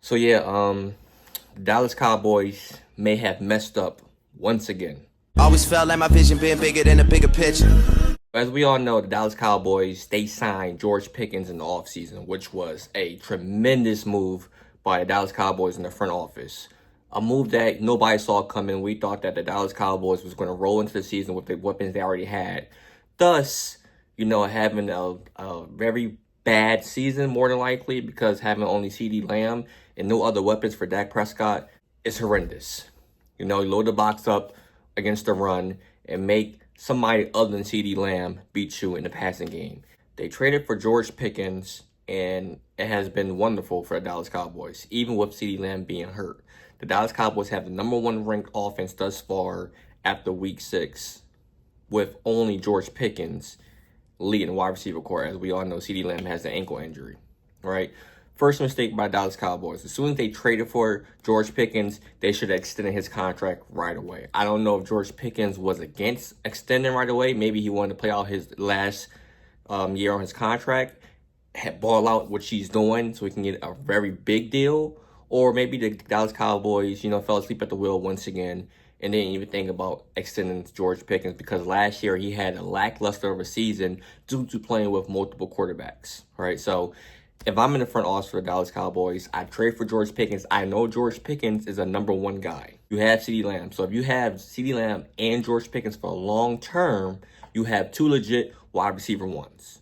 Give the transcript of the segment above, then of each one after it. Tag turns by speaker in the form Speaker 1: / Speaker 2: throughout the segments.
Speaker 1: So yeah, Dallas Cowboys may have messed up once again.
Speaker 2: Always felt like my vision being bigger than a bigger picture.
Speaker 1: As we all know, the Dallas Cowboys, they signed George Pickens in the offseason, which was a tremendous move by the Dallas Cowboys in the front office. A move that nobody saw coming. We thought that the Dallas Cowboys was going to roll into the season with the weapons they already had. Thus, having a very bad season, more than likely, because having only CeeDee Lamb and no other weapons for Dak Prescott is horrendous. Load the box up against the run and make somebody other than CeeDee Lamb beat you in the passing game. They traded for George Pickens, and it has been wonderful for the Dallas Cowboys, even with CeeDee Lamb being hurt. The Dallas Cowboys have the #1 ranked offense thus far after Week 6, with only George Pickens leading the wide receiver core. As we all know, CeeDee Lamb has an ankle injury, right? First mistake by Dallas Cowboys. As soon as they traded for George Pickens, they should have extended his contract right away. I don't know if George Pickens was against extending right away. Maybe he wanted to play out his last year on his contract, ball out what she's doing so he can get a very big deal. Or maybe the Dallas Cowboys, fell asleep at the wheel once again and didn't even think about extending George Pickens because last year he had a lackluster of a season due to playing with multiple quarterbacks, right? So if I'm in the front office for the Dallas Cowboys, I trade for George Pickens. I know George Pickens is a #1 guy. You have CeeDee Lamb. So if you have CeeDee Lamb and George Pickens for long term, you have two legit wide receiver ones.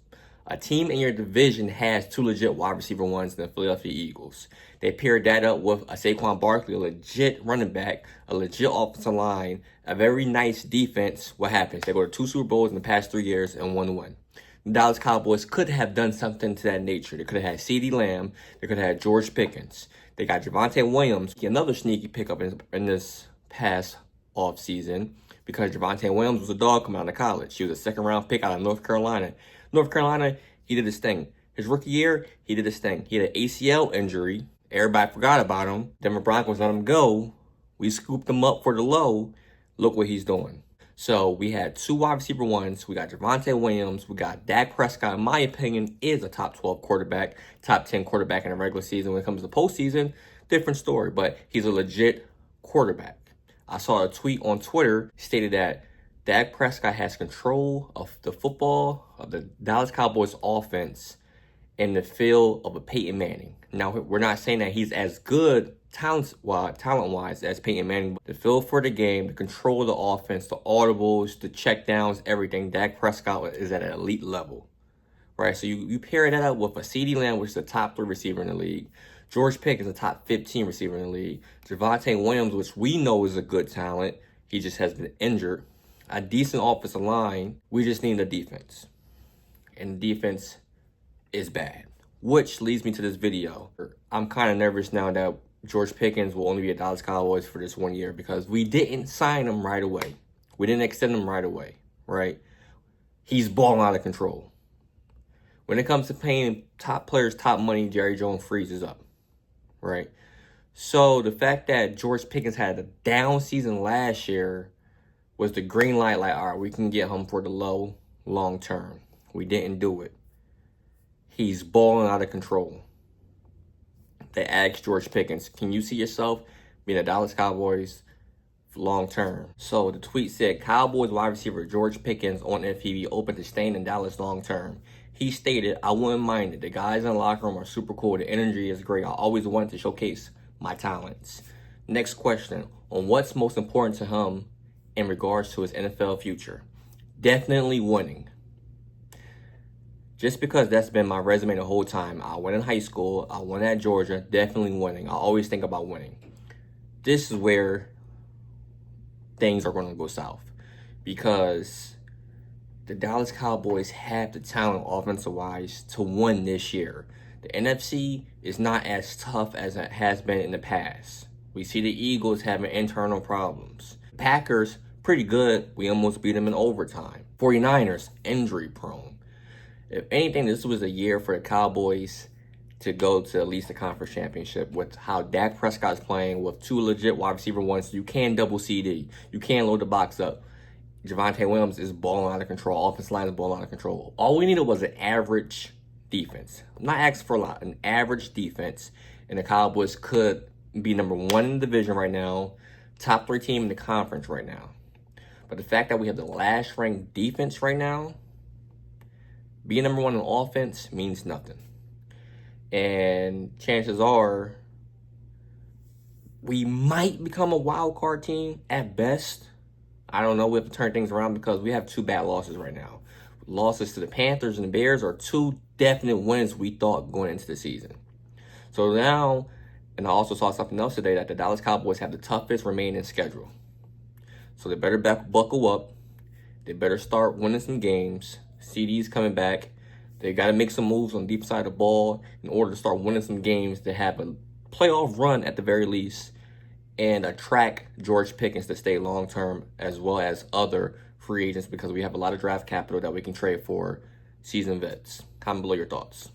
Speaker 1: A team in your division has two legit wide receiver ones in the Philadelphia Eagles. They paired that up with a Saquon Barkley, a legit running back, a legit offensive line, a very nice defense. What happens? They go to 2 Super Bowls in the past 3 years and 1 win. The Dallas Cowboys could have done something to that nature. They could have had CeeDee Lamb. They could have had George Pickens. They got Javonte Williams, another sneaky pickup in this past offseason because Javonte Williams was a dog coming out of college. He was a 2nd-round pick out of North Carolina. North Carolina, he did his thing. His rookie year, he did his thing. He had an ACL injury. Everybody forgot about him. Denver Broncos let him go. We scooped him up for the low. Look what he's doing. So we had 2 wide receiver ones. We got Javonte Williams. We got Dak Prescott, in my opinion, is a top 12 quarterback, top 10 quarterback in the regular season. When it comes to postseason, different story, but he's a legit quarterback. I saw a tweet on Twitter stated that Dak Prescott has control of the football, of the Dallas Cowboys offense in the feel of a Peyton Manning. Now, we're not saying that he's as good talent-wise as Peyton Manning, but the feel for the game, the control of the offense, the audibles, the checkdowns, everything, Dak Prescott is at an elite level, right? So you pair that up with a CeeDee Lamb, which is the top 3 receiver in the league, George Pickens is a top 15 receiver in the league, Javonte Williams, which we know is a good talent, he just has been injured, a decent offensive line. We just need a defense, and the defense is bad, which leads me to this video. I'm kind of nervous now that George Pickens will only be a Dallas Cowboys for this 1 year because we didn't sign him right away. We didn't extend him right away, right? He's balling out of control. When it comes to paying top players top money, Jerry Jones freezes up, right? So the fact that George Pickens had a down season last year was the green light, like, all right, we can get him for the low long term. We didn't do it. He's balling out of control. They asked George Pickens, can you see yourself being a Dallas Cowboys long term? So the tweet said, Cowboys wide receiver George Pickens on FPV open to staying in Dallas long term. He stated, I wouldn't mind it. The guys in the locker room are super cool. The energy is great. I always wanted to showcase my talents. Next question, on what's most important to him in regards to his NFL future? Definitely winning. Just because that's been my resume the whole time. I won in high school. I won at Georgia. Definitely winning. I always think about winning. This is where things are going to go south. Because the Dallas Cowboys have the talent offensive-wise to win this year. The NFC is not as tough as it has been in the past. We see the Eagles having internal problems. Packers, pretty good. We almost beat them in overtime. 49ers, injury prone. If anything, this was a year for the Cowboys to go to at least the conference championship with how Dak Prescott's playing with 2 legit wide receiver ones. You can double CD. You can load the box up. Javonte Williams is balling out of control. Offensive line is balling out of control. All we needed was an average defense. I'm not asking for a lot. An average defense. And the Cowboys could be number 1 in the division right now, top 3 team in the conference right now. But the fact that we have the last ranked defense right now, being number 1 in offense means nothing. And chances are we might become a wild card team at best. I don't know. We have to turn things around because we have 2 bad losses right now. Losses to the Panthers and the Bears are 2 definite wins we thought going into the season. So now, and I also saw something else today, that the Dallas Cowboys have the toughest remaining schedule. So they better buckle up. They better start winning some games. CeeDee's coming back. They got to make some moves on the deep side of the ball in order to start winning some games to have a playoff run at the very least and attract George Pickens to stay long-term, as well as other free agents, because we have a lot of draft capital that we can trade for seasoned vets. Comment below your thoughts.